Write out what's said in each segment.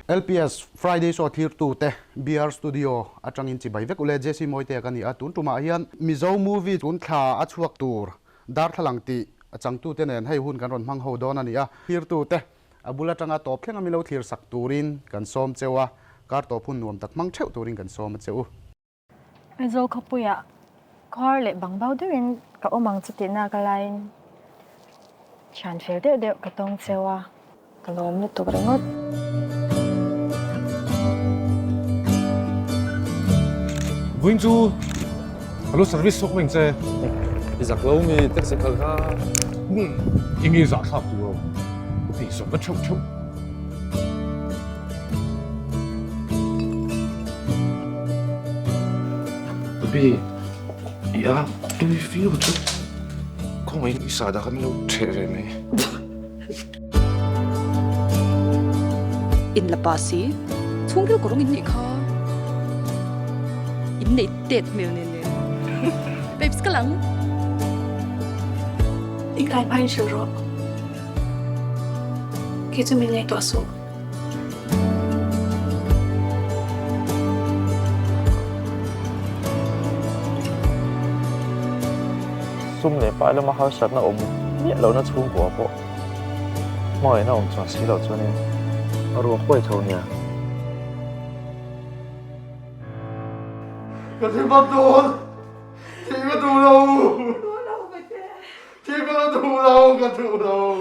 LPS Friday so thir tu te BR studio atangin chi bai vek ule jesi moite kani atun tuma hian mizo movie tun thla achuak tur Darthlalang ti achang tu te nen hei hun kan ron mang ho don ani a thir tu te abula tanga top thlenga milo thir sak turin kan som chewa kar to phun nuam tak mang theu turin kan som cheu zo khapuya khor le bang bau derin ka omang chitina ka line chan fel de ka tong chewa ka lom lu tu rengot Vinh chu, alo service sok mình xe. Giặc lâu mi tất sẽ khờ ha. Enge giả khắp tù rồi. Thì sống bất chốc chốc. Tapi, ya, tôi feel chút. Không mấy isa đã kami lâu trẻ rồi này. In la pasi, chung kêu korong in ni kha. In nei tet meo nene. Babes ka lang. 应该拍摄了，给这明年多少？ xung lệ phải là mà hao sát nó ôm nhẹ lâu nó chung của bộ mọi nó ôm chọn xí lâu cho nên ở ruộng quay thầu nhà cái gì bắt tuôn thì có tù đâu thì có tù đâu có tù đâu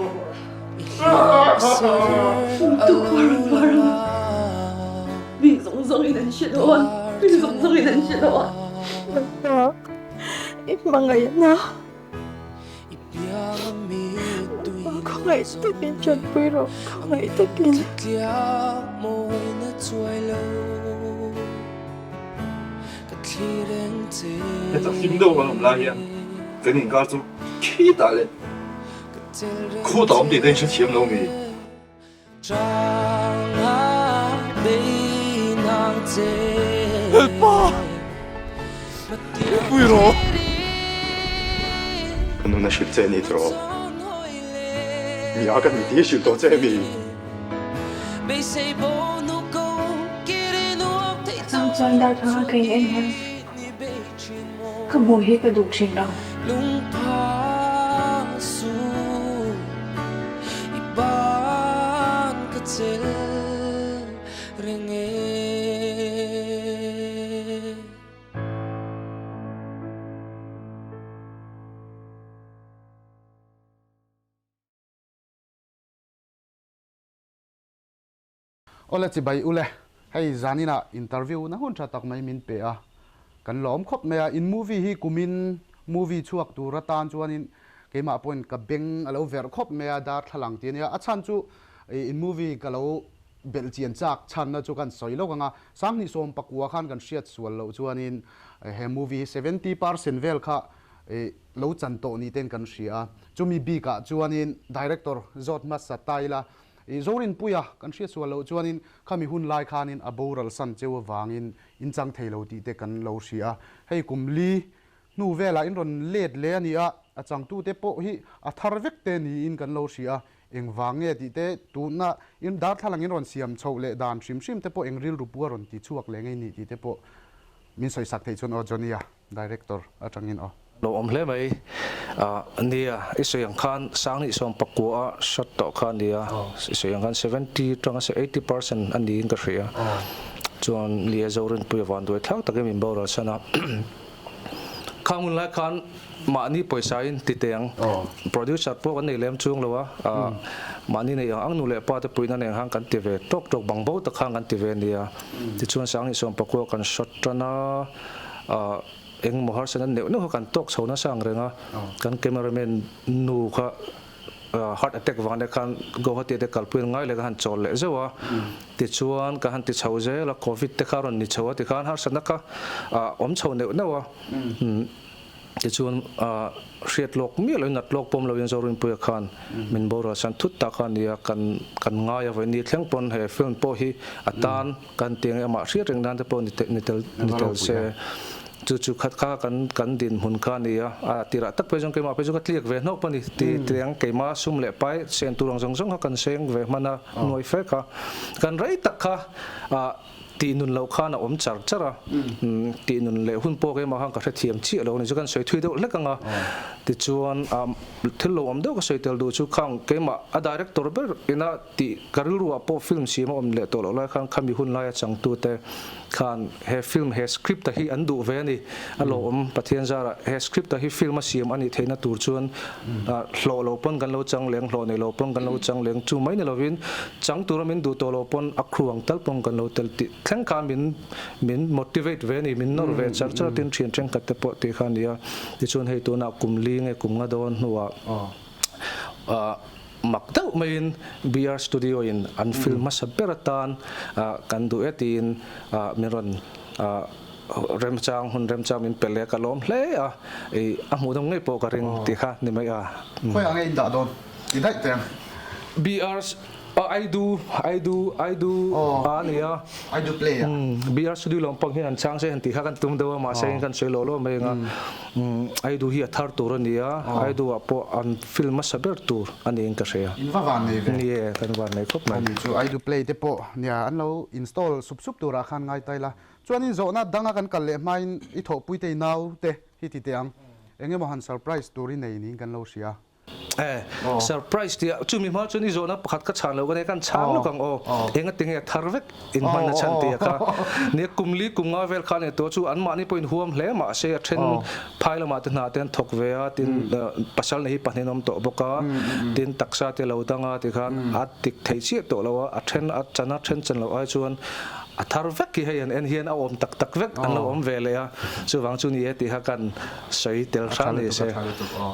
你总总也能学得完，你总总也能学得完。Mang ngày nào? Không ngày tất nhiên chân bơi rồi, không ngày tất nhiên. Cái tập phim đâu mà không la hiền, cái nhìn cao su khí đại lên, khu tổng thì đây sẽ chiếm lâu mi. Helpa! Vui rồi. Nó là chuyện gì rồi? Nhà cái mình đi chuyện đó chứ mi. Sao cho anh đau thương kinh em hơn? Cứ bồi hết cái đủ trình đâu. ole chi bai ule hei zanina interview na hun tha tak mai min pe a kan lom khop me a in movie hi kumin movie chuak tu ratan chuanin keima point ka beng alo ver khop me a Darthlalang tin ya achan chu in movie ka lo bel chian chak chan na chu kan soilo kanga sang ni som pakua khan kan hriat sual lo chuanin he movie 70% vel kha lo chan to ni ten kan hria chumi bi ka chuanin director zot ma sataila zorin puya kan hriat sual lo chuanin khami hun lai khanin aboral san chewangin inchang theilo ti te kan lo hria hei kumli nu vela in ron let le ani a achang tu te po hi a thar vek te ni in kan lo hria engwange ti te tu na in Darthlalang in ron siam chho le dan shim shim te po engril rupua ron ti chuak le ngei ni ti te po min soi sak thei chun o jonia director atangin o lo om hle mai nia isoyang khan sang ni som pakua shot to khan dia isoyang khan 70 tong 80% ani in ka hria chuan lia zorin pui van doi thak takem in bora sana khamun la khan ma ni poisa in titeng producer po kan nei lem chung lowa ma ni nei ang nu le pa te puina nei hang kan tv tok tok bang bo ta khang kan tv nia ti chuan sang ni som pakua kan shot tana eng mohar sana neu no kan tok chona sang renga kan cameraman nu kha heart attack wang kan go hati te kalpuin ngai le kan chol le zewa ti chuan ka han ti chhoje la covid te kharon ni chhawa ti khan har sana ka om chho neu no wa ti chuan hriat lok mi lo nat lok pom lo yan zorin pu khan min bora san thut ta khan ya kan ngai ave ni thleng pon he film po hi atan kan tiang ama hriat reng dan te po ni tel se chu khat kha kan din hun kha ni a tira tak pe jong ke ma pe jong tliak ve nok pani ti tiang ke ma sum le pai sen turang jong kan seng ve mana noi fe ka kan rei tak kha ti nun lo kha na om char chara ti nun le hun po ke ma hang ka thiam chi lo ni chu kan soi thui do le ka nga ti chuan thil lo om do ka soi tel du chu khang ke ma a director ber ina ti karil ru po film si ma om le to lo la khang khami hun la ya chang tu te khan he film he script ta hi an du ve ni a lo om pathian zara he script ta hi film a siam ani theina tur chuan hlo lo pon kan lo chang leng hlo nei lo pon kan lo chang leng chu mai ni lovin chang tur min du to lo pon a khruang tal pon kan lo tel ti thleng kha min motivate ve ni min nor ve char char tin thian teng kat te po ti khan ya ti chuan hei tu na kum li nge kum nga don nuwa makdau main BR studio in an film masaberatan kan du etin miron remchang min pele kalom hle a hmuhnawm ngai po ka ring ti kha ni mai khoi angai da don i dai teng BR I do ania I do play BR studio long pang hian chang se han ti kha kan tum do ma se kan se lo mai nga I do hi a thar tur ania I do a po an film saber tur ani in ka se in va van nei ve ni kan van nei khop mai ani chu I do play te po nia an lo install sup tura khan ngai tai la chuan in zo na danga kan kal le main I tho pui te nau te hi ti teang enge mo han surprise turin nei ni kan lo sia surprise dia chu mi ma chu ni zona pakhat ka chan lo kan chang lo kang enga tinge tharvek in man chan ti ka ne kumli kunga vel khan e to chu an ma ni point huam hle ma se a then phal ma te na ten thok ve a tin pasal nei panenom to boka tin taksa te lo danga ti khan at tik thei chi to lo a then a chana then chan lo ai chuan a tharvek ki hian en hian a om tak vek an lo om ve le a chuwang chu ni e ti ha kan sei tel sa ni se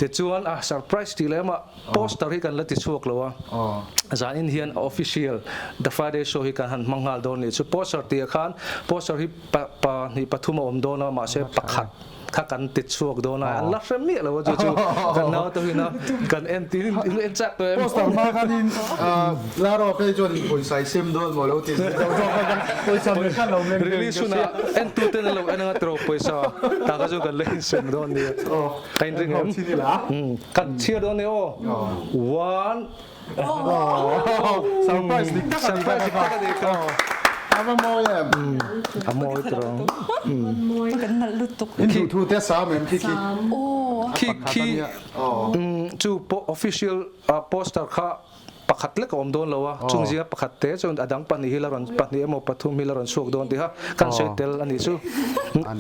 ti chuan a surprise ti le ma poster hi kan la ti chuak lo a zan in hian official the Friday show hi kan han mangal don ni chu poster ti khan poster hi pa ni pathuma om don ma se pakhat kha kan ti chuak do na an la remi lo chu kan na to hina kan en ti in chak to poster ma khan in la ro pe jon poi sai sim do mo lo ti poi sa me khan lo me release na en tu ten lo en nga tro poisa ta ga jo kan le sem do ni kain ring em chi ni la kan chia do ne o one surprise ni ka ama mo yam amo tro kan nal lutuk in thu te sa mem ki ki chu official poster kha pakhat le kom don lawa chungzia pakhat te chon adang pani hilaron pani emo pathum hilaron suak don ti ha kan se tel ani chu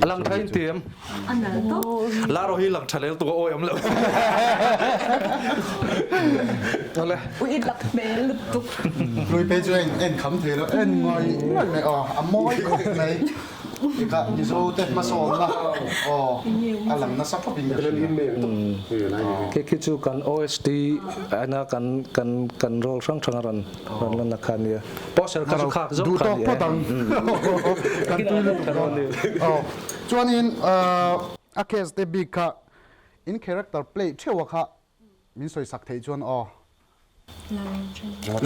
alang thain tiam anal to la ro hi lang thalel to o am lo ole ui lak bel lutuk lui pe chu en kham the lo en ngoi me amoi khop nei ka ni zo te ma so na alang na sap pin ke ki chu kan OST ana kan role sang thangaran ran na khania poster ka kha zo du to potang kan tu lu chuan in a case te big ka in character play chewa kha min soi sak thei chuan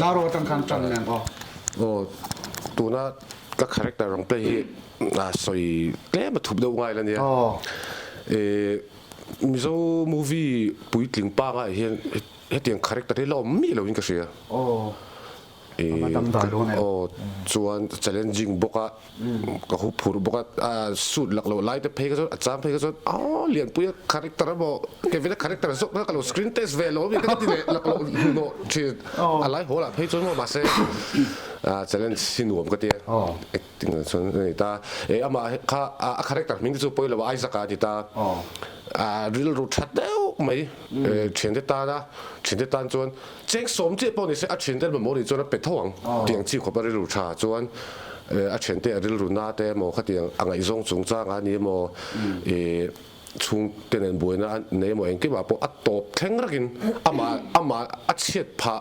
la ro tang khan tang nen tu na ka character rong play soi tle ma thup do ngai la nia mizo movie pui tling pa ga hian hetiang character te lo mi lo in ka sia chuan challenging boka ka hu phur boka suit lak lo lai te phei ka acham phei ka lian puya character bo ke vela character so ka lo screen test ve lo mi ka ti le lak lo no chi alai hola phei chon mo ma se challenge sinuam ka ti acting chon nei ta ama kha a character ming chu poi lo ai zaka ti ta real ru that deu mai chen de ta da chen de tan chuan cheng som che po ni se a chen de mo ri chuan a pe thawng tiang chi kho pa ri ru tha chuan a chen te a ril ru na te mo kha tiang angai zong chung chang a ni mo chung tenen buina nei mo engki ma po a top thleng rakin ama a chet pha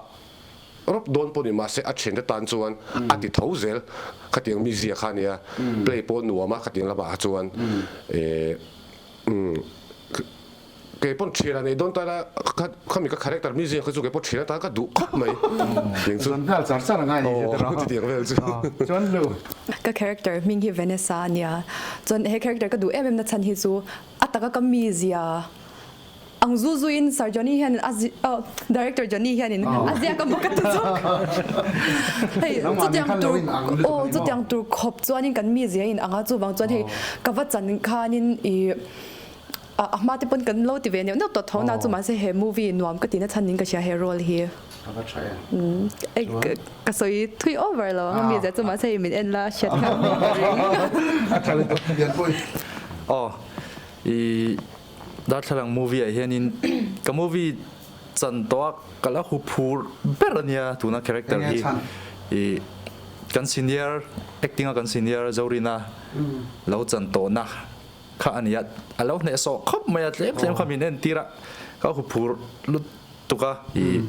rop don po ni ma se a chen de tan chuan a ti thozel kha tiang mi zia khania play po nuama kha tiang la ba chuan cái bọn trẻ này đón ta là không có character music cái chỗ cái bọn trẻ ta cái đủ khóc mày những số Chuan hal sar là ngay ni thế đó. thì tiếng về chứ Chuan lu. cái character mình hi Vanessa nia chon he character ka du em na chan hi chu ataka ka mizia ang zuzu in sar Johnny hian director Johnny hian in azia ka bokat chu hey chu tiang tur khop chuan in kan mizia in anga chu wang chuan he ka wa chan khanin i ahma te pon kan lo ti ve ne no to thona chu ma se he movie nuam ka tina chanin ka sia he role hi Apa try? ai ka soi thui over lo nga mizia chu ma se min en la shat ka Actually to hriatpui. I Darthlalang movie hianin ka movie chan to kala hupur berania tuna character hi I kan senior acting kan senior zawrina lo chan to na kha aniat alo ne so khop mai atlem khamin en tira ka hupur lut tuka I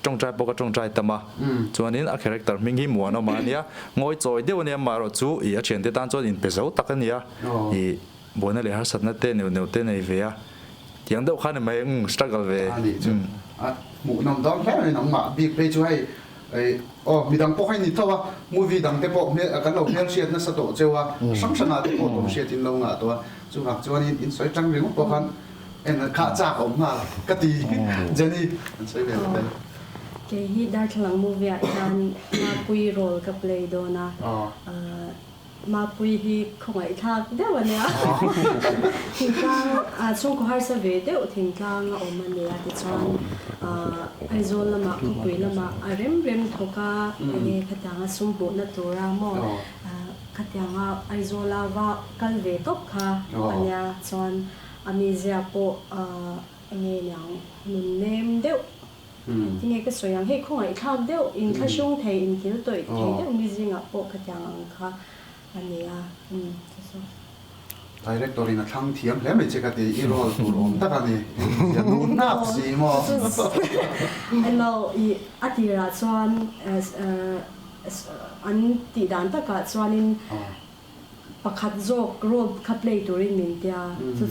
trong trai poka trong trai tama chuanin a character mingi muano mania ngoi choi deu ne maro chu I a chen te tan chon in pezo takania I bona le har satna te ne te nei ve a tiang deuh khan mai struggle ve Ani chu. Hmuhnawm dang hlan ni nang ma big page chu hai ai midang po hai ni thawa movie dang te po me kan lo mel siat na sa to chewa sam sana te po to siat in lo nga to chu hak chuan in soi tang ring po khan en kha cha om nga ka ti jeni an soi ve cái hi Darthlalang movie hian mapui role ka play do na mapui hi không ai thak deuh ania thingtlang chung ko har sa ve deuh thingtlang om ania ti chuan aizol lama khopui lama rem thoka ane khatanga sumpu na tura mo khatanga aizola wa kal ve top kha ania chuan amizia po enge nyang nun nem deuh thì nghe cái số yang hay không ai tham đeo in khai sung thầy in kiểu tuổi thầy đeo như gì ngã bộ cái dạng khá anh ấy director in a thang thiam hle me cheka te I role tur om ta ka ni ya nu na si mo hello I atira chuan an ti dan ta ka chuan in pakhat jok role ka play turin min tia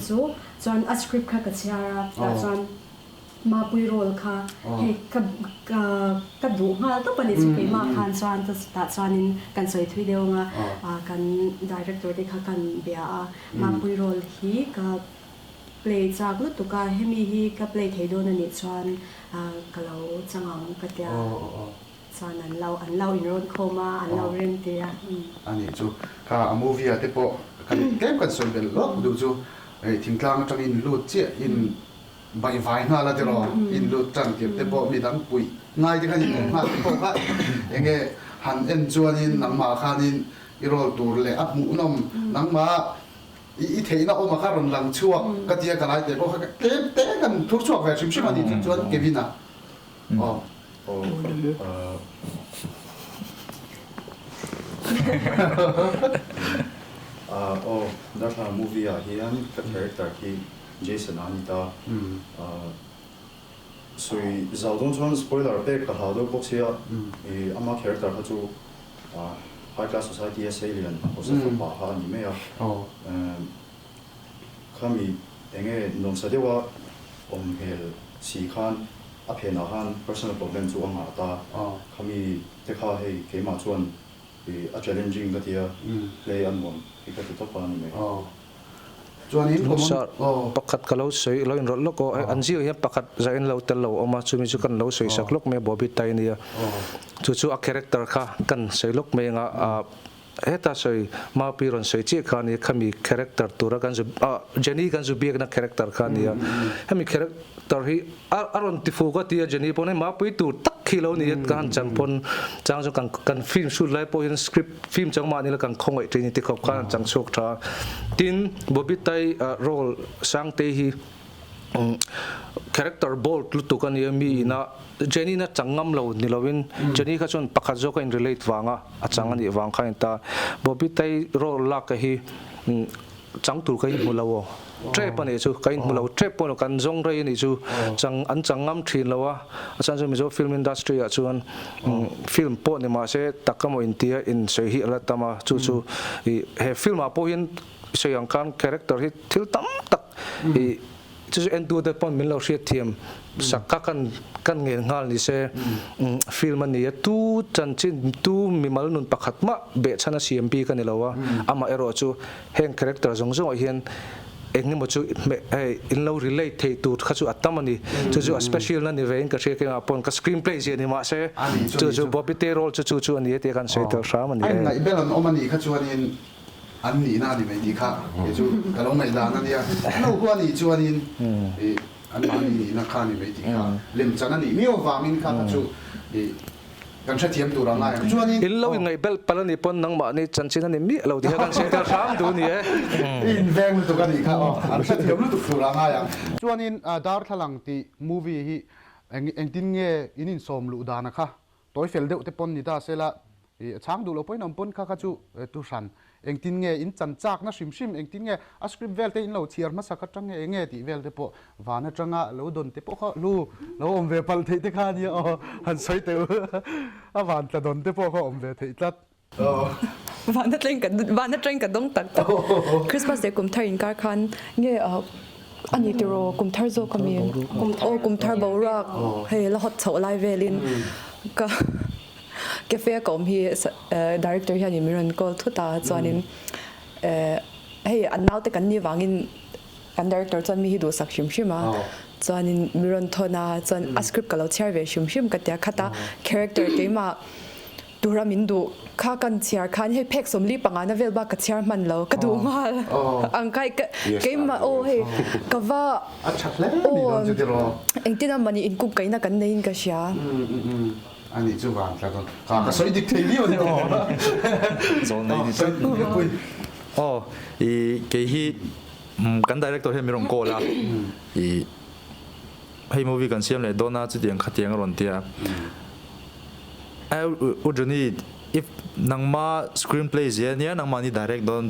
chu chuan a script kha ka chiara ta chuan mapui role kha he ka du nga to pani chu ke ma khan chuan ta chuan in kan soi thui deu nga kan director de kha kan bia mapui role hi ka play chak lu tu ka hemi hi ka play thei do na ni chuan ka lo changang ka tia chuan an lau in ron khoma an lau rem tia ani chu ka movie ate po kan kem kan soi bel lo du chu ai thingtlang atang in lut che in bai vai na la tero in lut tang ke te po mi dang pui ngai te kan in ma te po ka enge han en chuan in nang ma khan in I rol tur le ap hmuhnawm nang ma I theina oma kha ron lang chuak ka tia ka lai te po ka te kan thur chuak ve sim ani chuan ke vina Darthlalang movie hian ka character ki Jason Anita sui zawngin chuan spoiler te ka ha do boxia ama character ha chu high class society as alien o sa pa ha ni me khami enge nom sa dewa om hel si khan a phena han personal problem chu anga ta khami te kha hei ke ma chuan a challenging ka tia play an mon ka ti to pa ni me chuan in pakhat ka lo sei lo in rol lo ko an zio hi pakhat za in lo tel lo oma chumi chu kan lo sei sak lok me bobi tai nia chu a character kha kan sei lok me nga heta sei ma piron sei che kha ni khami character tura kan zu jeni kan zu biak na character kha nia hemi character hi aron ti fu ga ti jeni pone ma pui tu tak khilo ni kan chang pon chang jo kan film shoot lai po in script film chang ma ni la kan khong ai tini ti khop khan chang chok tha tin bobi tai role sang te hi character bold lu tu kan mi na Jenny na changam lo ni lovin Jenny kha chon pakhat zo ka in relate wanga a chang ani wang kha ta bobi tai role la ka hi chang tur ka in hulawo trap ani chu ka in hulawo trap pon kan zong rai ni chu chang an changam thin lawa asan zo mi zo film industry a chuan film po ni ma se takamo intia in sei hi ala tama chu he film a po hin soyang kan character hi thil tam tak chu en tu te pon min lo hriat thiam sakka kan nge ngal ni se film ani tu chan chin tu mi mal nun pakhat ma be chana CMP kan lowa ama ero chu heng character zawngin hian enge mo chu in lo relate thei tu kha chu atamani chu special na ni vein ka thek nga pon ka screenplay je ni ma se chu bobby te role chu ani te kan se tar sha man ai ngai belon omani kha chuanin an ni na ni mai di kha chu kalong mai la na dia no ko ani chuanin an ma ni na kha ni mai di kha lem chana ni mio wangin kha chu kan thia thiam tu ra ngai chuanin in lo ngai bel palani pon nang ma ni chanchin ani mi lo di kan se tar sam du ni in veng tu kan ni kha an thia thiam lu tu ra ngai chuanin Darthlalang ti movie hi engtin nge inin som lu da na kha toy fel deuh te pon ni ta sela chang du lo poi nom pon kha chu tu san engtin nge in chan chak na shim engtin nge a script vel te in lo thiar ma saka tang nge ti vel te po wana tanga lo don te po kha lu lo om ve pal thei te kha ni han soi te a van ta don te po kha om ve thei tlat vana train ka dong tak Christmas day kum thar in kar khan nge ani tiro kum thar zo kami kum thar borak he la hot chho lai velin ka cafe kom hi director hian miran call thuta chuanin hey anau te kan ni wangin kan director chuan mi hi du sak shima chuanin miran thona chuan a script kalo chhar ve shim ka tia khata character keima tura min du kha kan chiar khan he phek somli panga na vel ba ka chiar man lo ka du ngal ang kai keima hey kawa achathle ni don ju tiro engtina mani in kuk kaina kan nein ka sha ani chu wan tla don ka soi dik thei ni ni zo nei ni i ke hi kan director he mi rong ko la i hei movie kan siam le dona chu tiang khatiang ron tia ujuni if nangma screenplay je nia nangma ni direct don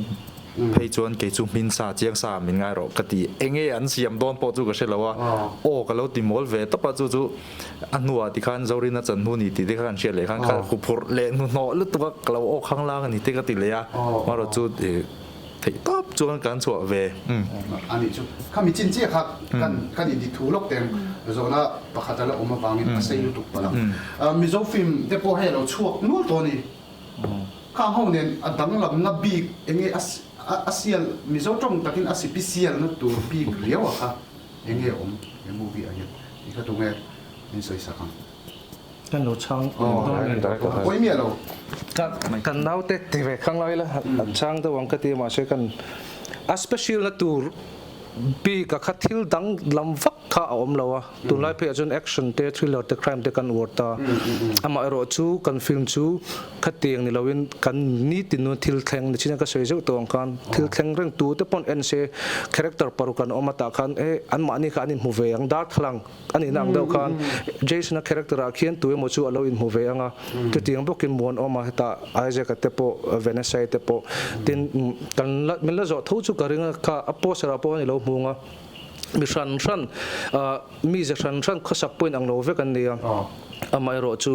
phei chuan ke chu min sa chiang sa min ngai ro kati enge an siam don po chu ka selawa o ka lo ti mol ve ta pa chu anua ti khan zorin na chan hu ni ti de khan she le khan kha ku phur le nu no lu tu ka lo o khang la ni te ka ti le ya ma ro chu thei top chuan kan chu ve ani chu khami chin che kha kan in di thu lok teng zona pakhat la oma wangin a sei lu tu pala mizo film te po he lo chuak nu to ni kha ho nen adang lam na bi enge asial mizo tong takin asipisial na tur pi riawa kha enge om e movie a hian i kha tu nge in soi sa khang kan lo chang oi mi lo kan nau te te ve khang lai la chang to wang ka ti ma se kan a special na tur bi ka khathil dang lam vak kha om lawa tun lai phe ajun action te thriller te crime te kan worta ama ero chu kan film chu khateng ni lawin kan ni tinu thil thleng ni china ka soi zo tong kan thil thleng reng tu te pon en se character paru kan oma ta khan an ma ni kha ani mu ve ang Darthlalang ani nang dau khan Jason character a khian tu mo chu alo in mu ve anga ke tiang bokin mon oma ta aize ka te po Vanessa te po tin kan min la zo tho chu karinga kha apo sara po ni lo munga mi shan mi je shan khosak point ang lo ve kan nia amai ro chu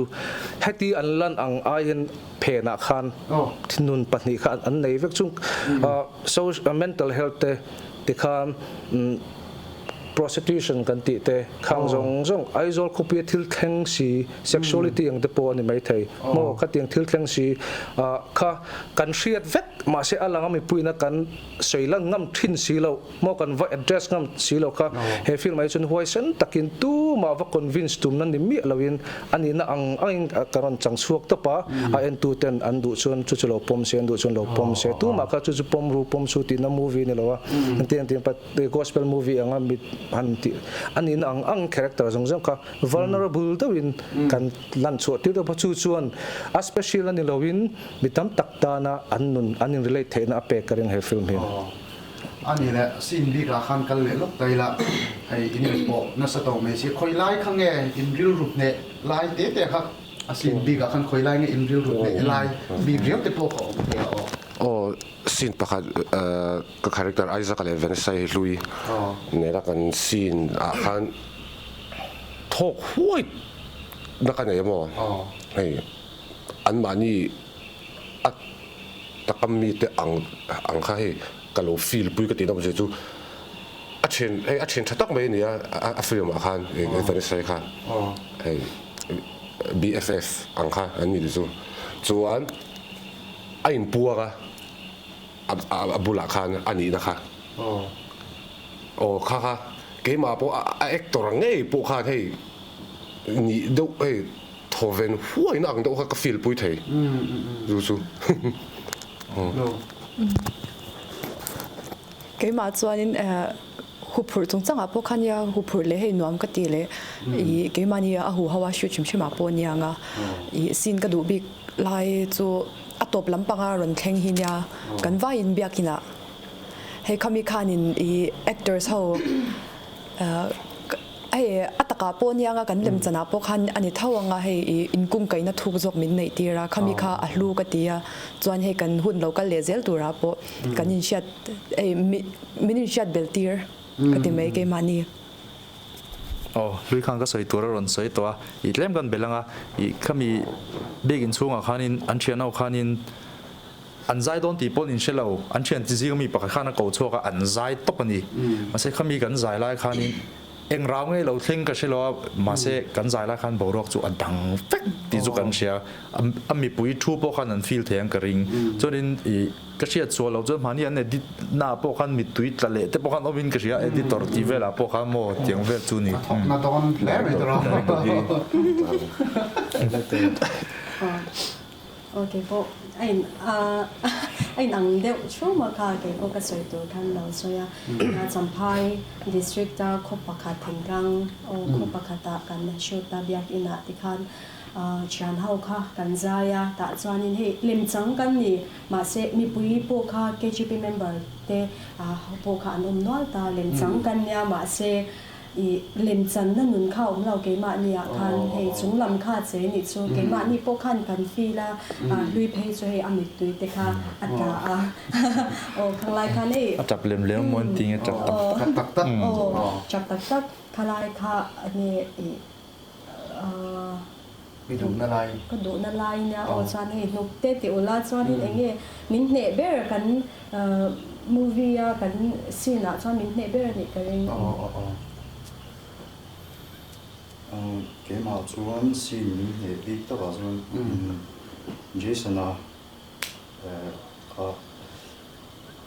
heti an lan ang ain phena khan thinun pahni khan an nei vek chung social mental health te khan prostitution kan ti te khang zong aizol khopi thil theng si sexuality ang te po ni mai thei mo ka tiang thil theng si kha kan hriat vek ma se alanga mi puina kan soilan ngam thin si lo mo kan va address ngam si lo kha he film mai chun huai sen takin tu ma va convince tum nan ni mi lawin ani na ang karon chang suak to pa a en tu ten an du chun chu lo pom se an du chun lo pom se tu ma ka chu pom ru pom su ti na movie ni lo wa ten pat gospel movie anga mi ani na ang character zong kha vulnerable to win kan lan chu ti to chu chuan a special ani lowin bitam takta na annun anin relate the na pe karing he film hi ani le sin bi ka khan kal le lok tai la ai in po na sa to me si khoi lai khang nge in real rup ne lai te kha asin bi ka khan khoi lai nge in real rup ne lai bi real te po ko scene pakhat ka character Isaac le Vanessa lui nena kan scene a khan thok huai na kan emo hey an mani at takami te ang kha he kalo feel pui ka ti na chu a chen thatak mai ni a film a khan Vanessa kha hei BFF ang kha ani chu chuan a in puaka a bula khan ani na kha kha ke ma po a actor ngai po kha hei ni do hei thoven huai na ang do kha ka feel pui thei chu cái mà cho nên hụt phur trong chẳng apo khăn ya hụt phur le hay nuam cái tì le ý cái mà nia hụt hawa shoot chim chim apo nia nga ý xin cái đủ bị lai cho atop lắm panga run theng hi nia kan vai in bia kina hay kami khanin ý actors how ai ataka po nia nga kan lem chana po khan ani thaw nga hei in kum kai na thuk jok min nei tira khami kha a hlu ka tia chuan he kan hun local lezel tura po kan in shat min shat bel tir ka ti mai ke mani lui khang ka soi tura ron soi to I tlem kan belanga I khami begin chunga khanin an thianau khanin an zai don ti pon in shelo an thian ti zi mi pakha khana ko choka an zai topani ma se khami kan zai lai khanin eng rau ngai lo thing ka shelo ma se kan zai la khan borok chu adang fek ti chu kan sia ami pui thu po khan an feel theng ka ring chorin I ka sia chu lo chu mani an edit na po khan mi tui tla le te po khan obin ka sia editor ti vela po khan mo tiang ve chu ni na don le me tro okay po ai nang deu chu ma kha ke ko ka soi tu khan lo so ya na champhai district ta kho pakha thingang o kho pakha ta kan shoot ta biak ina ti khan chan hau kha kan zaya ta chuanin he lim chang kan ni ma se mi pui po kha KGP member te po kha anom nol ta lim chang kan nya ma se I lim chan na nun kha lo ke ma ni a khan he chung lam kha che ni chu ke ma ni po khan kan fi la lui phe chu he amit tui te kha ata o khang lai khan e chap lem lem mon ting chap tak chap tak khalai kha ani mi du na lai ko do na lai na o chan he nuk te ti ola chuan in enge min hne ber kan movie a kan scene a chuan min hne ber ni ka ring cái mà chuan xin mình hệ biết tất cả chuan Jason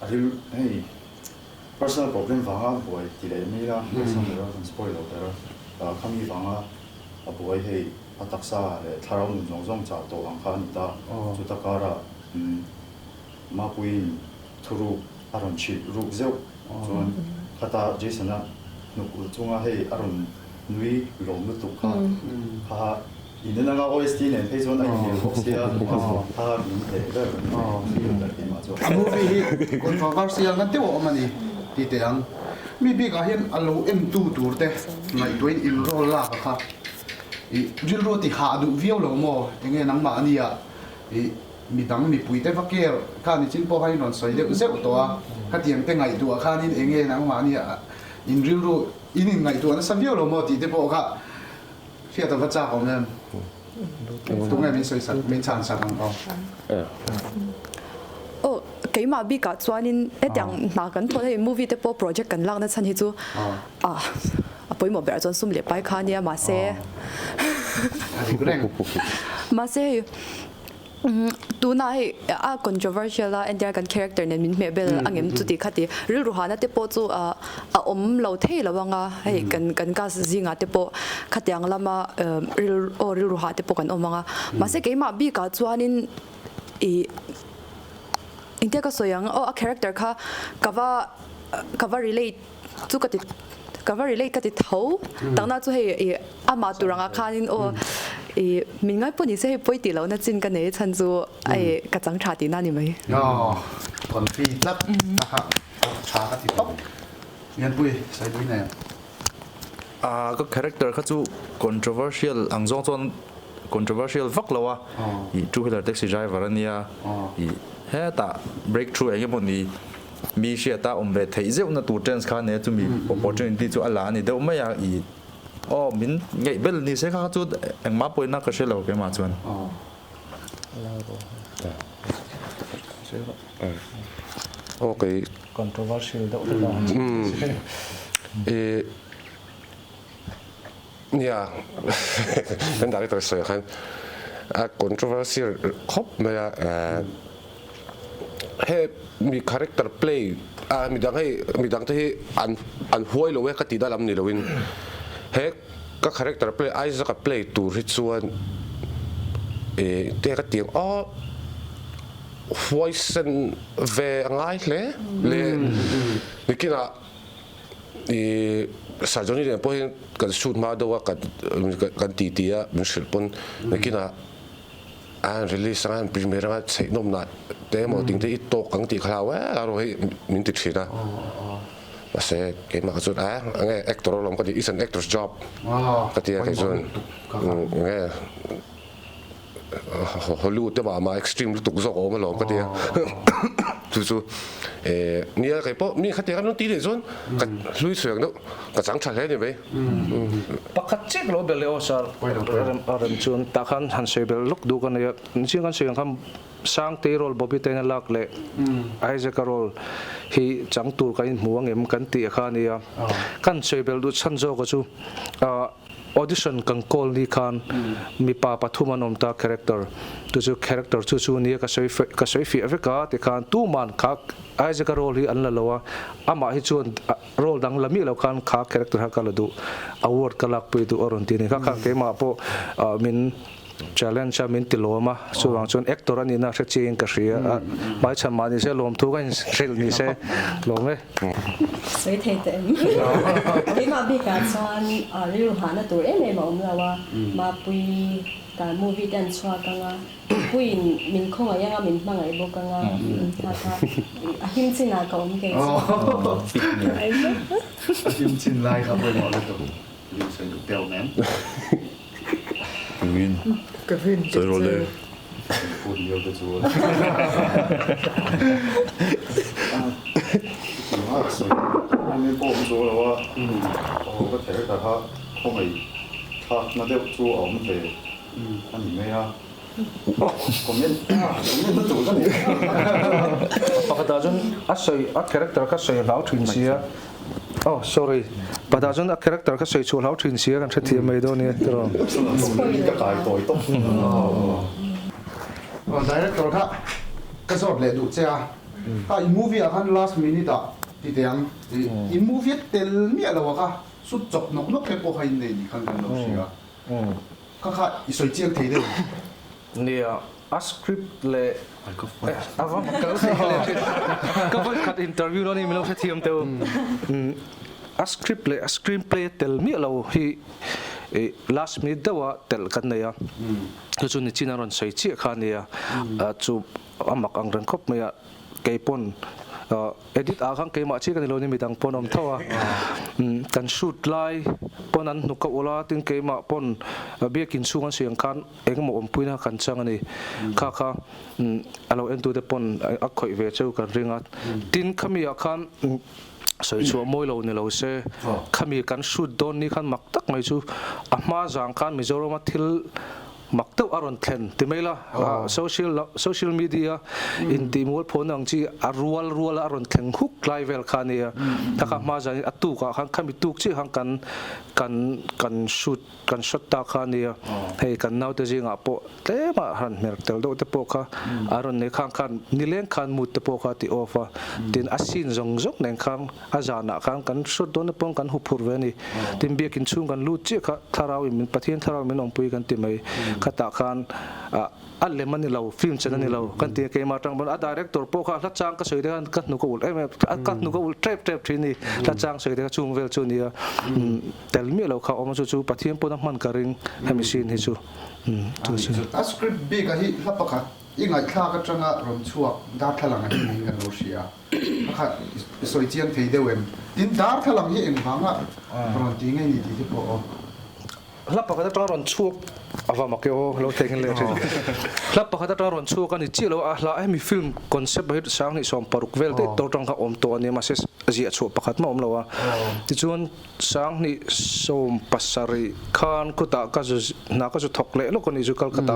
à real hey personal problem vanga boy ti le mi la personal là kan spoil lo der kami vanga a boy hey ataksa le tharau nun zong cha to ang khan ta chu ta kara ma puin thuru aron chi ruk zeu chuan khata Jason a nuk chunga hey aron nui lawmthu kha inena nga OST ne phei zon ai ne sia min te da ma zo movie hi controversial kan te o mani ti te ang mi bi ka hian alo m2 turte ngai toin in rol la kha I ril ro ti ha du viau lo mo enge nang ma ania I mi dang mi pui te vaker kha ni chin po hai non soi de zeu to a kha tiang te ngai du kha nin enge nang ma ania in ril ro in ngai tu na sa viau lo mo ti te po kha phía tàu vật cha của mình tung ngày mình soi sạch mình chán sạch cái mà bị cả cho nên tiếng nào cần thôi movie te po project cần lang na chan hi chu boi mo ber chon sum le pai kha nia ma se ma se tu na he a controversial la and kan character ne min me bel angem chu ti khati ril ruhana te po chu a om lo thei lawanga he kan ka zinga te po khatyang lama ril ruha te po kan omanga ma se ke ma bi ka chuanin inte ka soyang a character kha cover relate chu ka ti cover relate ka ti thau tangna chu he ama turanga khanin mình ngay bữa nay sẽ bơi đi lâu na chín cái này chân chú ai cái trắng trà tí na ni mấy còn phi lắm trà cái tí tóc miền bưởi sai bưởi này cái character khác chú controversial ang zong zong controversial vak lawa chú hay là taxi driver nia he ta breakthrough anh em bọn đi mi sẽ ta về thấy dễ na tu chance khan này chú mi opportunity chú ala này đâu mấy à mình ngay bên này sẽ khác chút anh má bôi nó có sẽ lâu cái mà chuan okay controversial đâu đó เนี่ยเป็นดาริตัวสวยครับcontroversial ครบไหมให้มี character play มีดังที่อันห้วยเราเว้ยก็ตีได้ลำนี่เราวินเฮ้ก็ character play ไอ้จะกับ play ตัวที่ส่วนเดี๋ยวก็เตียงvoice เวง่ายเลยนี่กินสารจนี่เนี่ยพอเห็นกันสูตรมาดูว่ากันตีมันศิลปนนี่กินrelease งาน premiere งานใช้นมนัดแต่หมดทิ้งที่โต๊ะกังตีขาวเราให้มินติดสินะแต่เสกเกมมาสุดไง actor เราก็ดี is an actor's job ก็ที่ไอ้ส่วนไงฮอลลีวูดแต่ว่ามา extreme ตุกซอกมาหลอมก็ที่จู่ๆนี่ไอ้พวกนี่ขัดเดียกันน้องตีเลยส่วนกันลุยเสียงนู้กันสังชัดเลยเนี่ยไปปักขัดเช็คโรเบลเลโอซาร์เริ่มชวนตาขันหันเซเบลลุกดูกันเนี่ยจริงๆกันเสียงคำสร้างตีโรลบอบบี้เตนลักเล่ไอเซกโรลฮีจังตูกันหัวเงิมกันตีข้านี่กันเซเบลดูชันโจก็จู่audition กัน call นี่คันมีป้าปัทุมันอมตา character ตัวcharacterจู่ๆนี่ก็ใช้ฟีเอฟก็ที่คันตู้มันคักไอ้เจ้า role ที่อันละว่าอามาให้ชวน role ดังละมีแล้วคันคัก character ฮักกันละดู award กันลักไปดูอรุณที่นี่คักเกมาพอมิน challenge มินติโลมาส่วนชวน actor นี่น่าจะเจงกันเสียไม่ฉันมานี่เสียลมทุกข์กันเสียนี่เสียลมไหมสวยเท่เต็มที่มาบีการสอนริวหาหน้าตัวไม่มาอุ้มเราว่ามาปุยการมูวี่ดันชัวกันอ่ะปุยมินคงยังมินบังไอ้บุกันอ่ะนะคะหิมจินอะไรก็อุ้มเก่งหิมจินไล่ครับไปหมดเลยตัวอยู่ใส่ลูกเตียวแม่วินตัวโรเล่พูดเยอะไปจู่ไม่บอกมันจู่แล้วว่าก็เทแต่ถ้าเขาไม่ถ้าน่าจะจู่เอาไม่เทอันนี้ไม่ผมยังไม่จู่กันนี่ปกติจนcharacter ก็ใส่เหล่าทุนเสียsorry ปกติจนcharacter ก็ใส่ชัวเหล่าทุนเสียกันเฉลี่ยไม่ได้เนี่ยตัวก็ตายตัวต้องdirector ท่าก็สอบเลยดูเจ้าถ้า in movie อ่ะคัน last minute อ่ะที่เดียง in movie เตลเนี่ยเราว่าสุดจบนกแค่พอให้เนี่ยนี่คันกันเราเสียก็อีสวยเจียงทีเดียวเนี่ยscript เลยว่ามันก็สิเลยก็พอคัด interview แล้วนี่ไม่รู้จะเทียมเท่าscript เลย screenplay เตลมีเราที่ last minute เดี๋ยวเตลกันเนี่ยคือจุดนี้จีนเราใช้เชี่ยขันเนี่ยจูอามักอังรันครบเมียเกย์ปนedit อาขังเกย์มาชี้กันในโลกนี้มีดังปนอมเท่ากันชุดไล่ปนนั้นนุกกับอุลาถึงเกย์มาปนเบี้ยกินสู้กันเสียงคันเองหมอมปุยนะกันจังนี่ค่ะเราเอ็นดูเดปนอักข่อยเวเจ้ากันเรื่องตินขมีอาขันสวยชัวมวยเราเนี่ยเราเซ่ขมีกันชุดโดนนี่ขันมักตักไม่ชูอามาจางขันมิโซรามาทิลมักเต้าอารมณ์เทนที่ไม่ละsocial media อินที่มัวพนังจีรัวอารมณ์เทนฮุกไลเวลคันเนี่ยถ้าข้ามาจากอัตุกข้างข้ามีตุกจีข้างกันชุดตาคันเนี่ยให้กันน่าจะจริงอ่ะพอเต้มาหันเมร์เตลโดเตปข้าอารมณ์เนี่ยข้างนิเลนข้างมุดเตปข้าที่ออฟอ่ะที่อาศินจงเนี่ยข้างอาจารย์ข้างกันชุดโดนเตปกันหุบหัวเวนี่ที่เบียกินชุ่มกันลู่จีข้าทาราวิมินปะเทียนทาราวิมินองปุยกันที่ไม่ขตาขันอันเล่มันนี่เราฟิล์มเช่นนี้เรากันที่เกี่ยมาจังบนดีเรคเตอร์พวกเขาลัดจ้างก็สวยเดียวกันนุกอุลกันนุกอุลเทรปที่นี่ลัดจ้างสวยเดียวจุงเวลจุนี่แต่เมื่อเราเขาเอามาจู่ๆปะเทียนปุ่นมันกระริงให้มีซีนให้จู่สคริปต์บีกันที่รับประกันยังไงข้าก็จังรวมชั่วดาร์ทลังให้มีกันโรเชียค่ะสวยเจียงที่เดียวเองดินดาร์ทลังที่เองฟังอ่ะรอนจริงไงนี่ที่พอรับประกันตลอดรอนชั่วอาว่ามักเยอะเราเทกันเลยรับประกันตลอดรอนชั่วกันนี่จีเราละให้มีฟิล์มคอนเซปต์ไปสร้างนี่สมปรุกเวลที่ตัวตรงกับอมตัวนี้มาเสียจีชัวประกันมาอมเราว่าที่ชวนสร้างนี่สมปัสสรีขันกุตาก็จะนักก็จะถกเละแล้วคนนี้จุกลกตา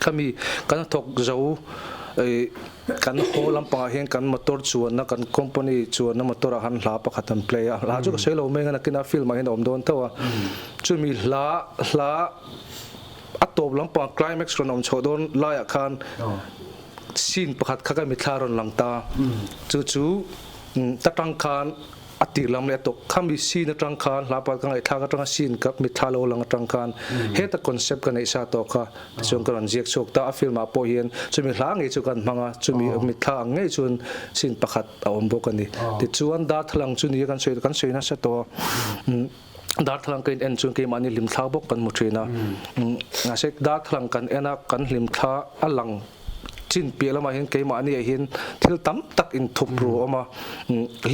ขมีกันถกเจ้า kan ho lampang hian kan motor chuan na kan company chuan na motor han hla pakhat an play a la chu ka selo me ngana kina film a hin om don tawa chumi hla atop lampang climax ron om chodon la khan scene pakhat kha ka mi thla ron lang ta chu tatang khan ati lam le to khami scene atang khan la pa ka thla ka tang scene kap mi thla lo lang atang khan he ta concept kan isa to kha chung kan jek chok ta film a po hian chumi hla nge chu kan manga chumi mi thla nge chun scene pakhat a om bok ani ti chuan Darthlalang chu ni kan sei na sa to Darthlalang kan en chung ke mani lim thla bok kan mutrina nga sek Darthlalang kan ena kan lim thla alang chin piala ma hin ke ma ani hin thil tam tak in thup ro ama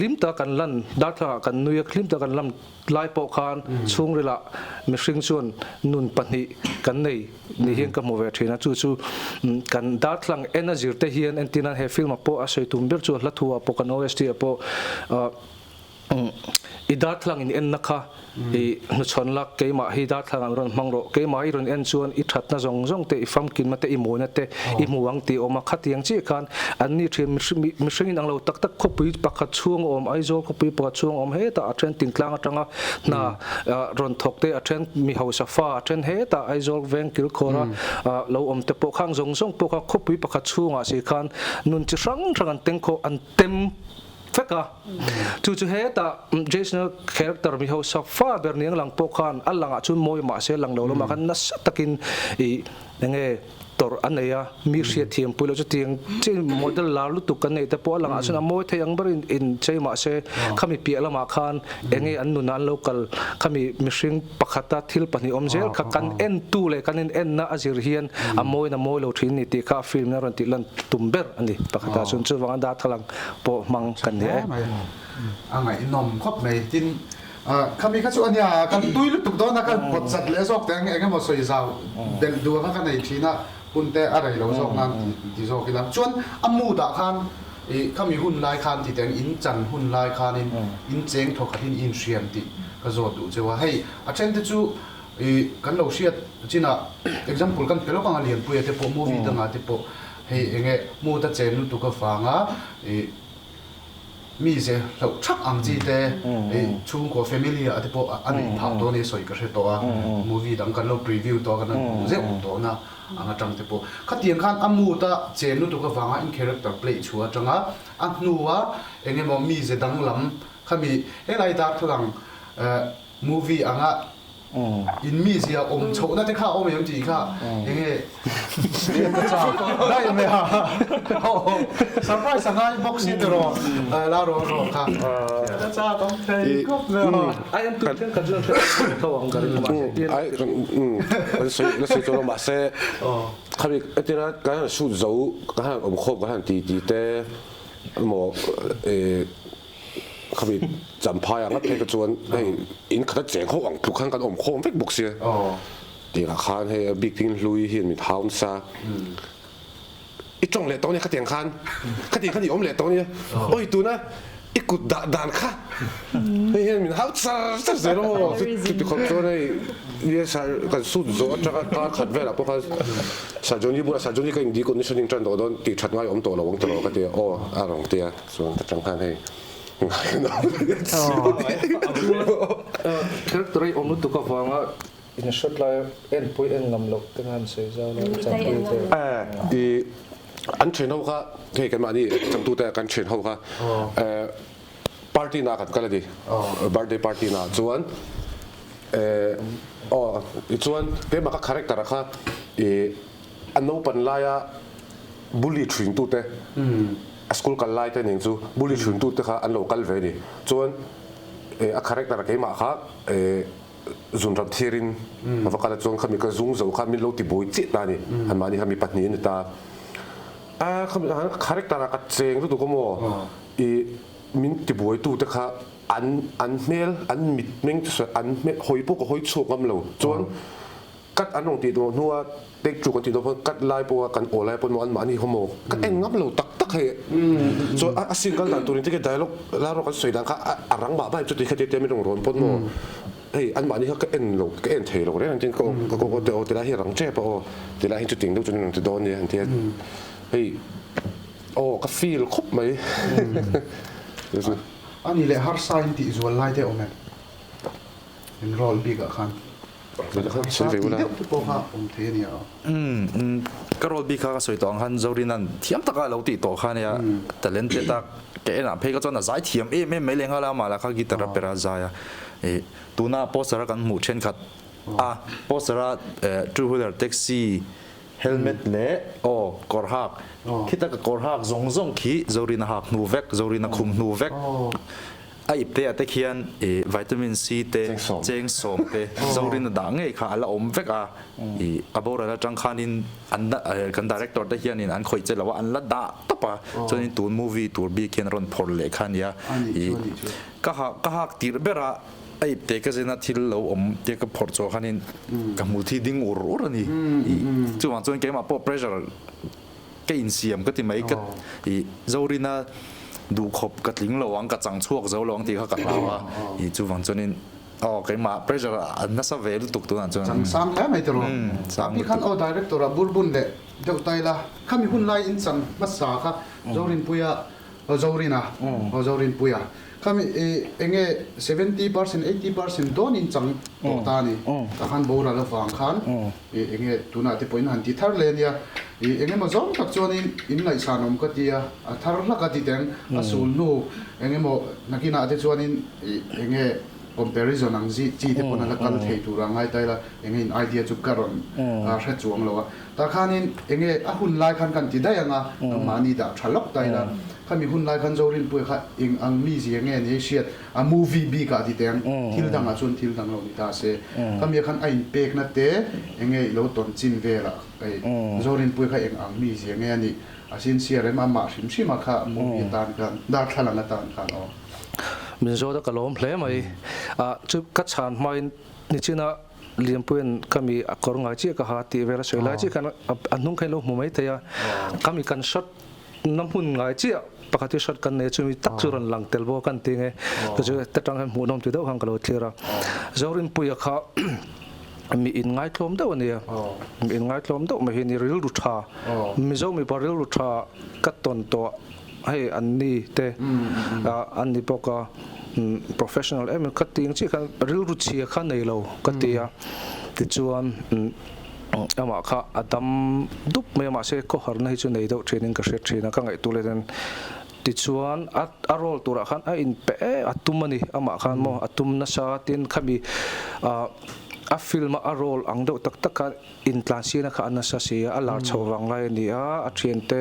lim ta kan lan Darthlalang kan nuya lim ta kan lam lai po khan chung rila mi hring chuan nun pani kan nei ni hian ka move thina chu kan Darthlalang ena zirte hian entina he film po a sei tum ber chu hla thuwa po kan OST po i Darthlalang in en nakha i nu chon lak ke ma hi Darthlalang ron mangro ke ma i ron en chuan i thatna zong te i famkin mate i moina te i muang ti oma khatiang chi khan anni thim mi hringin anglo tak khopui pakhat chung om aizo khopui pakhat chung om he ta atren tingtlang atanga na ron thok te atren mi hausa fa atren he ta aizo veng kil khora lo om te po khang zong po kha khopui pakhat chunga si khan nun chi rang an tengkho an tem feka chu he ta Jason character mi ho sa fa berniang lang po khan alanga chu moi ma se lang lo ma khan nas takin I nge tor anaya mi ria thiam pulo chu tiang che model la lu tu kan nei ta po langa chuna moi theyang bar in chei ma se khami pi lama khan enge an nu nan local khami mishing pakhata thil pani omzel kha kan en tu le kan en na azir hian a moi na moi lo thin ni ti kha film na ran ti lan tumber ani pakhata chun Chuvangin Darthlalang po mang kan ne angai inom khop mai tin kami kha chu ania kan tui lu tuk do na kan pot sat le sok teng enge mo soi zaw bel du kha nei thina punte arai lo zok nan ti zok ilam chuan amu da khan e kami hun lai khan ti teng in chan hun lai khan in cheng thok hin in hriam ti ka zo du chewa hei a chen te chu e kan lo hriat china example kan pelo ka lian pu te po movie da nga te po hei enge mu ta chen nu tu ka fanga e mi ze lo thak ang ji te e chung ko family a te po ani phak do ne soi ka hre to a movie dang kan lo preview to kan ze to na anga tang te po khatiang khan amu ta chenu tu ka wanga in character play chua tanga a hnuwa enge mo mi ze dang lam khami elai Darthlalang movie anga in mi zia om chho na te kha om yam ti kha enge dai me ha surprise anga box in ro la ro kha cha tom thei kop me I am to think ka jun thawang ka ri ma se la se to ma se khabi etira ka su zo ka om khop ka han ti te mo khabi jamphaya nga pheka chuan hei in khata cheng kho ang thu khan kan om khom vek box ye ti ka khan he bikin hlui hin mi thaun sa I chong le to ni khatiang khan khati om le to ni oi tu na ikut dan kha hei hin min hau sa zero ti khop to nei ye sa kan su zo atra ka khat vela po kha sa joni ka indi conditioning tran do don ti that ngai om to lo wang to ka ti o a rong ti a so ta chang khan hei character I om tu ka wanga in shot la en pui en ngam lok tengan se zaw la chang pui te an train ho kha ke kan ma ni chang tu te kan train ho kha party na kan kala di birthday party na chuan chuan ke ma ka character kha an no pan la ya bully thin tu te school kan lai te ning chu bully thin tu te kha an local ve ni chuan a character ke ma kha zun ram thirin ma ka chuan khami ka zung zo kha min lo ti boi chi ta ni han ma ni khami patni ni ta khami character ka cheng tu ko mo min ti boi tu te kha an mel an mit meng chu an hoi po ko hoi chu ngam lo chuan kat anong ti do nuwa tek chu ko ti do kat lai po kan o lai po no an ma ni homo ka en ngam lo tak he so a single dan turin te ke dialogue la ro ka soi dan kha arang ba ba chu ti khate te mi rong ron pon mo hei an ma ni ka en lo ka en thei lo re an tin ko te o te la hi rang che pa o te la hin chu ting do chu ni te don ni an te hei oh ka feel khop mai ani le har sign ti zual lai te omen in rol big khan Silvi wala po ha the ni ka rol bi kha soi tong han zorin an thiam taka lo ti to kha ne ya talent ta ke na phe ka chon na zai thiam me lenga la ma la kha gitar pera za ya e tuna poster kan mu chen khat a poster two wheeler taxi helmet le o korhak kita ka korhak zong khi zorin hak nu vek zorin khum nu vek ai te ate khian vitamin C te cheng som te zorin da nge kha ala om vek a I abora la chang khanin an kan director te hian in an khoi che lawa an la da tapa chonin tun movie tur bi ken ron phor le khan ya ka ha tir bera ai te ka zena thil lo om te ka phor cho khanin ka mu thi ding ur ani chuan chon ke ma po pressure ke in siam ka ti mai ka zorina du khop ka tling lo ang ka chang chuak zo long ti kha ka lawa chuwang chonin cái mà pressure anh sa về tục tu anh chẳng sang lẽ mày rồi tapi kan o director a burbun le deu tai la kami hun lai in chan masa kha zorin puya zorina o zorin puya kami enge 70% 80% don in chang to ta ni ta han bora la wang khan enge tuna te point han ti thar le nia enge ma zong tak chuan in lai sanom ka tia a thar la ka ti teng asul nu enge mo nakina te chuan in enge comparison ang chi te pona la kal thei tu rangai tai la enge in idea chu karon a hre chuang lo ta khanin enge a hun lai khan kan ti dai anga mani da thalok tai la khami hun lai khan zorin pui kha ing ang mi ji enge ni shiat a movie bi ka ti teng thil dang a chun thil dang lo ni ta se khami khan a in pek na te enge lo ton chin ve la ai zorin pui kha ing ang mi ji enge ni asin siare ma shim shima kha movie tan kan Darthlalang tan khan o mình zo da kalom hle mai chu ka chan mai ni china liampuin kami akor nga chi ka ha ti vera soila chi kan anung khailo mu mai te ya kami kan shot namun ngai chi pakati shot kan ne chu mi tak churan lang telbo kan ti nge ka chu ta tang hmuhnawm tu do hang kalo thira zorin puya kha mi in ngai thlom do ania mi in ngai thlom do ma hi ni ril ru tha mi zo mi paril ru tha ka ton to hey anni te anni poka professional cutting chi kan ril ru chi kha nei lo katia ti chuan ama kha adam dup me ma se ko har nei chu nei do training ka set thina ka ngai tu le den ti chuan a rol tura khan a in pe atumani ama khan mo atum na sa tin khami a film a role ang do tak tak in tlansiana kha anasa sia alar chhawang lai ni a thiente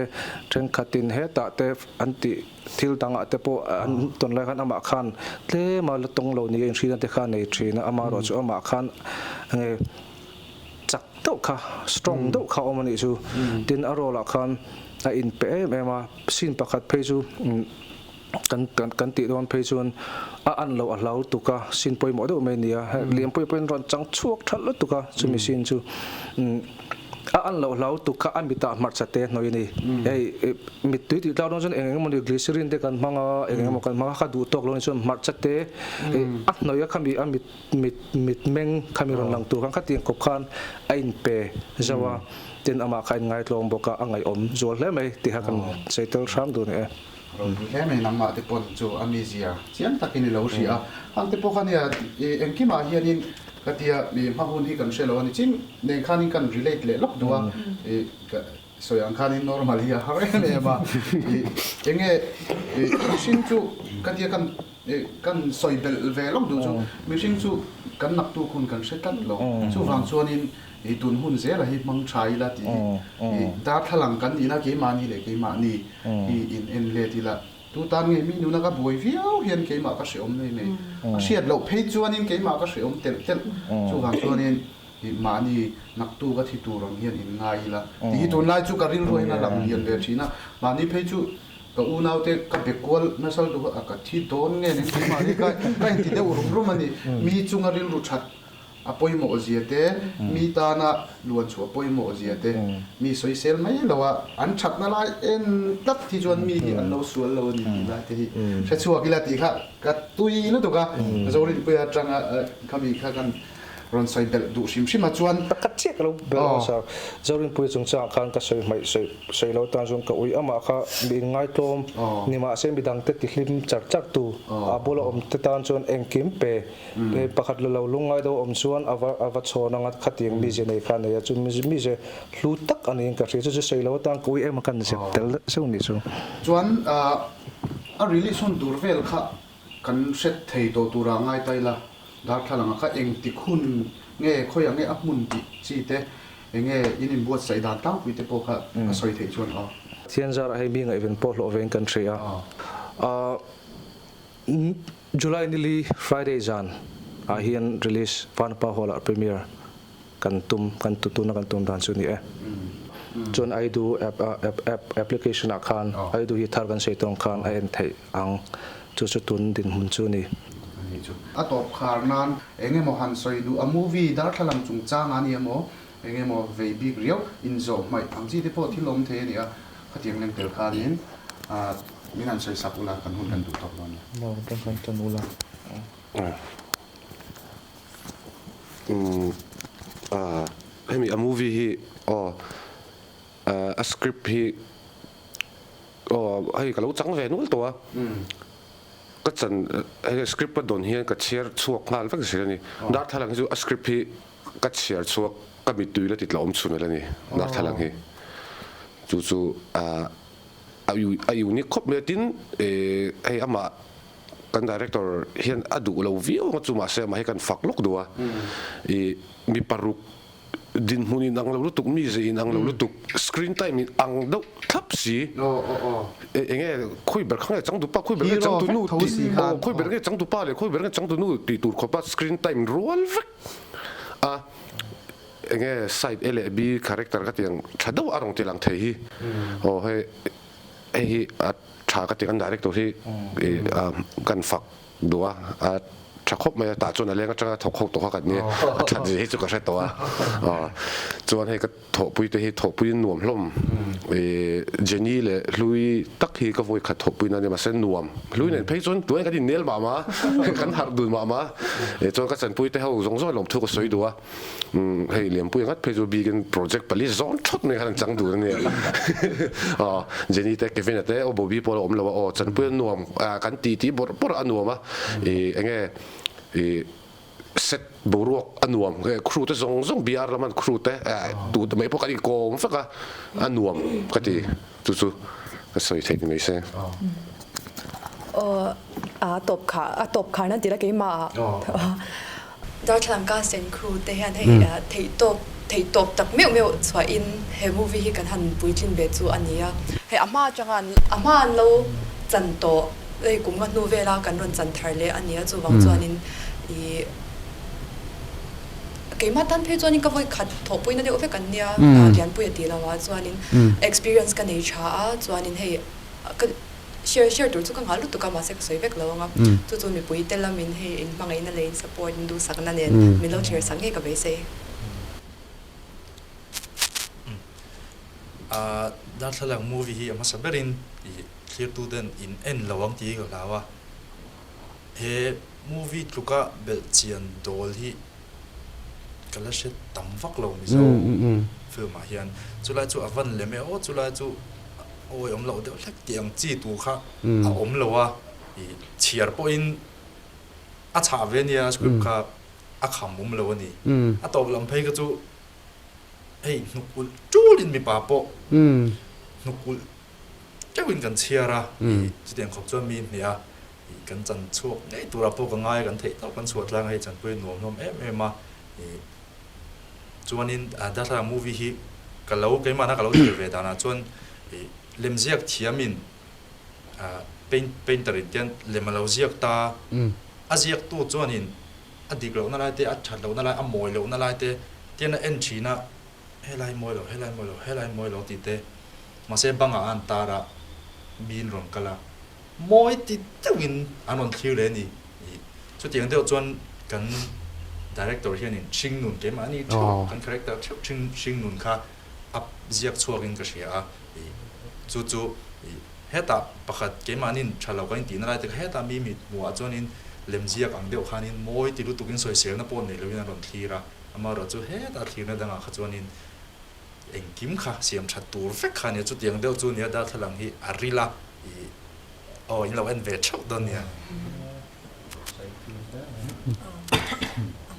tren khatin he ta te anti thil tanga te po an ton lai khan ama khan tle ma lutong lo ni in thina te kha nei thina ama ro chu ama khan nge chak to kha strong do kha omani chu tin a role khan a in pe ma sin pakhat phei chu kan ti don phei chuan a an lo a lau tuka sin poi mo do me nia liam poi pen ron chang chuak thal lo tuka chumi sin chu a an lo lau tuka amita mar chate noi ni ei mit tu ti law jon eng mo glycerin te kan manga eng mo kan manga kha du tok lo ni chon mar chate a noi a khami amit mit meng khami ron lang tu kan kha tiang kop khan a in pe zawa tin ama khain ngai tlom boka angai om zol hle mai ti ha kan seitel ram du ne he me nang ma te pon chu amizia chiang takin lo ria hang te pokhania engki ma hianin katia mi ma hun hi kan shelo ani chin ne khanin kan relate le lok duwa soyang khanin normal hi ha re me ma enge shin chu katia kan soibel ve lok du chu mi shin chu kan nak tu khun kan setat lo chu wang chuanin tun hun zela hi mang thai la ti Darthlalang kan ina ke mani le ke mani in le ti la tu tan nge mi nu na ka boi viau hian ke ma ka seom nei nei a siat lo phei chuan in ke ma ka seom tel chu wang chuan in mani nak tu ka thi tu rong hian in ngai la ti tun lai chu ka ril roi na lam hian le thina mani phei chu ka unau te ka bekol na sal du ka thi don nge ne ke mani ka ti de urum rum ani mi chunga ril ru that apoi mo ziate mi ta na luan chu apoi mo ziate mi social mai lawa an that na lai en tat thi chuan mi hi an lo sual lo ni la te hi se chuak ila ti kha ka tui lu to ka zorin puya tanga khami kha kan ron soi bel du sim sim a chuan cắt chiếc lâu bel sao zawrin pui chung chang khan ka soi mai soi lâu tan chung ka ui ama kha bin ngai tom ni ma sem bidang te ti hlim chak tu abula te tan chuan engkim pe le pakhat lo lungai do chuan ava chhona ngat khating mi je nei khan ya chu mi je hlu tak ani ka ri chu soi lâu tan ko ui em kan se tel se ni chu chuan a really son durvel kha kan set thei to tura ngai tai la Darthlalang kha eng ti khun nge khoya nge apmun ti chi te enge inin buat sai dan tang pi te po kha soi thei chuan thian zar hai mi ngai ven po lo ven country July nili Friday zan hian release vanpa hola premiere kan tum dan chu ni chuan ai du application khan ai du hi thar kan sei tong khan ai en thei ang chu tun din mun chu ni a top khar nan enge mo han soi du a movie Darthlalang chung chang ani emo enge mo ve big riau in zo mai ang ji te po thilom the ni a khatiang leng tel khan in minan soi sapula kan hun kan du top non no kan tan ula hemi a movie hi a script hi ai ka lo chang ve nul to ka chan script pa don hian ka chiar chuak ngal vek se ni Darthlalang chu a script hi ka chiar chuak ka mi tui la ti tlawm chhun la ni Darthlalang hi chu a uni khop me tin ai ama kan director hian adu lo vio nga chu ma se ma he kan fak lok duwa mi paruk din huni nang lo lutuk mi ze in ang lo lutuk screen time in ang do thap si enge khoi ber khang chang du pa khoi ber chang du nu khoi ber chang du pa le khoi ber chang du nu ti tur khopa screen time roll vek enge side ele bi character ka tiang thado arong tilang the hi he a tha ka tiang director hi kan fak duwa chakop mai ta chuan a lenga changa thok to kha ni that ji chu ka hre to chuan he ka thopui te hi thopui nuam hlom Jenny le lui tak hi ka voi kha thopui na ni ma sen nuam lui nen phei chuan tuai ka din nel ma kan har dun ma chuan ka chan pui te ho zong zo lom thu ko soi duwa hei lem pui ngat phei chu bikin project pali zon thot ne kan chang du ni Jenny te Kevin te o bobi polo om lo chan pui nuam kan ti bor anuama enge set boruak anuam crew te zong biar laman crew te tu te mai pokari kong faka anuam kati tu ka soi thei ni se top kha na tira ke ma Darthlalang ka sen crew te han thei top tak meu chwa in he movie hi kan han puitlin be chu ania he ama changa ama lo chan to ei kum nga novela kan ron chan thar le ania chuwang chuanin keima tan phe chuanin ka voi khat thopui na de ofe kan nia lian pui ti lawa chuanin experience ka nei tha a chuanin hei share tur chu ka ngalu tu ka ma sek soi vek lawanga chu mi pui telamin hei in mangai na lein support ndu sakna nen mi lo share sange ka be se Darthlalang movie hi ama saberin clear to den in en lawang ti ga lawa he movie tluka bel chian dol hi kala she tamwak lo mi zo film a hian chulai chu avan le me chulai chu oi om lo de lek tiang chi tu kha a om lo wa chiar po in a cha ve nia script kha a kham om lo ni a to lam phei ka chu hey nukul chulin mi pa po nukul chawin kan chiara chi tiang khop chuan mi nia kan chan chuak nei tura po ka ngai kan thei to kan chuat lang hei chan pui nom em chuanin Darthlalang movie hi kalau ke mana kalau ti ve dana chuan lemziak thiamin painter tian lemalo ziak ta aziak tu chuanin adik lo na lai te a that lo na lai a moi lo na lai te tian a en thina helai moi lo ti te ma se banga an tara bin ron kala moi ti tawin anon thil le ni chu tiang deuh chuan kan director hianin ching nun ke ma ni kan character ching nun kha up ziak chuakin ka hria chu heta pakhat ke manin thalo kan ti na lai te heta mi muwa chuanin lemziak ang deuh khanin moi ti lu tukin soi sel na pon nei lovin ron thira ama ro chu he ta thirna danga kha chuanin engkim kha siam that tur fek khania chu tiang deuh chu nia Darthlalang hi arila I in lo en ve chau don nia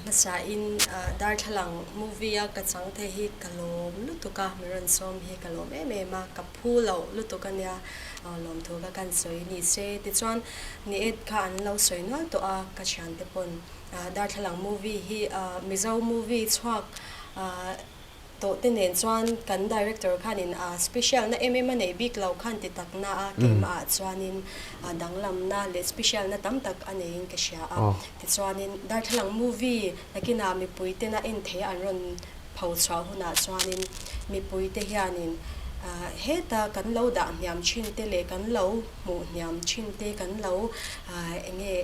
Masa in Darthlalang movie a ka chang the hi kalom lutuka miran som hi kalom me ma ka phulo lutuka nia lawmthu ka kan soi ni se ti chuan ni et kha an lo soi no to a ka chan te pon Darthlalang movie hi mizo movie chhuak to te nen chuan kan director khanin special na nei big lo khan ti tak na a kema chuanin danglam na le special na tam tak anein ka sha a ti chuanin Darthlalang movie lakina mi puite na intih an ron phau chwa huna chuanin mi puite hianin heta kan lo da nyam chin te le kan lo hmuhnawm chin te kan lo enge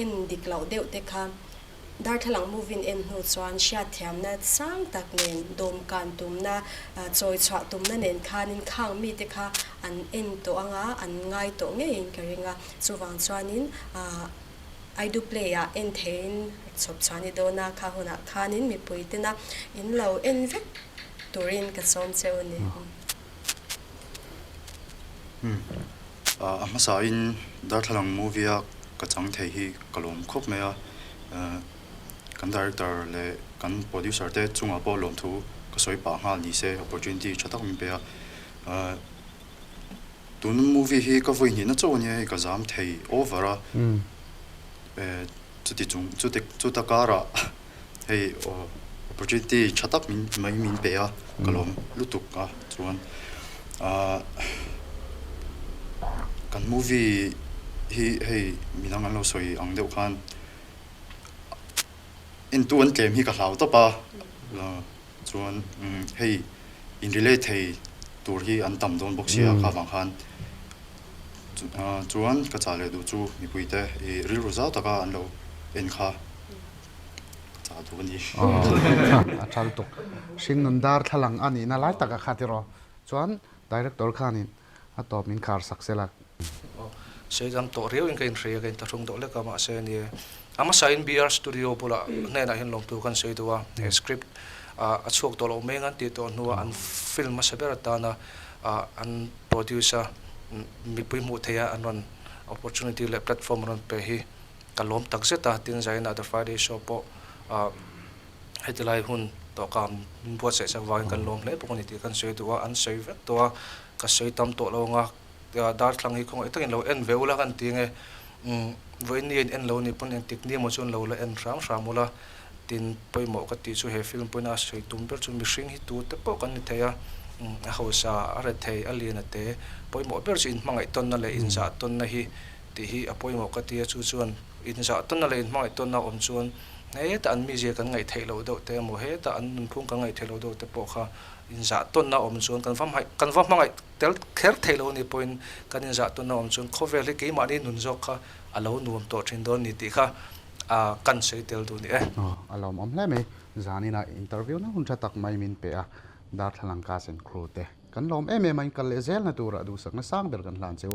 en dik lo deuh te kha Darthlalang movie in hnu chuan sha thiam na sang tak nen dom kan tum na choi chwa tum na nen khanin khang mi te kha an en to anga an ngai to nge in karinga chuwang chuanin I do play en thein chop chani do na kha huna khanin mi puite na in lo en vek turin ka som cheu ni masa in Darthlalang movie a ka chang thei hi kalom khop me a kan director le kan producer te chungah po lawmthu ka soi pa ngal ni se opportunity chatak mi pe a tun movie hi ka voi ni na chaw ni ka zam thei over a chuta kara hei opportunity chatak min pe a kalom lutuk a chuan kan movie hi hei minang an lo soi ang deuh khan in tuan tlem hi ka hlau to pa chuan hei in relate hei tur hi an tam don boxia kha wang khan chuan ka chale du chu mi puite ril roza taka an lo en kha cha du ni a chal tuk sing nun Darthlalang ani na lai taka khatiro chuan director khanin a top min khar saksela se jam to reu in kain thria kain tarung do le ka ma se ni ama sign BR studio pula nena hin lawmthu kan sei tuwa script a chok to lo me ngan ti to nuwa an film sa berata na an producer mi pui mu theya anon opportunity le platform ron pe hi kalom tak se ta tin zaina the Friday show po hetilai hun to kam bo se sa wa kan lom le pokoni ti kan sei tuwa an sei vek to ka sei tam to lo nga Darthlalang hi khong itakin lo en veula kan ti nge voini en lo ni pon en tikni mo chon lo la en ram mula tin poimo ka ti chu he film poina sei tumber chu mi hring hi tu te po kan ni theya a hosa are thei alina te poimo ber chin mangai ton na le in za ton na hi ti hi a poimo ka ti chu chuan in za ton na le in mangai ton na om chuan he ta an mi je kan ngai thei lo do te mo he ta an phung ka ngai thei lo do te po kha in za ton na om chuan kan vam mangai tel kher thei lo ni point kan in za ton na om chuan cover le ke ma ni nun jok kha alo nuam to thin don ni ti kha kan sei tel du ni alom om hle me zanina interview na hun tak mai min pe a Darthlalang ka sen crew te kan lom em mai kal le zel na tura du sak na sang ber kan hlan cheu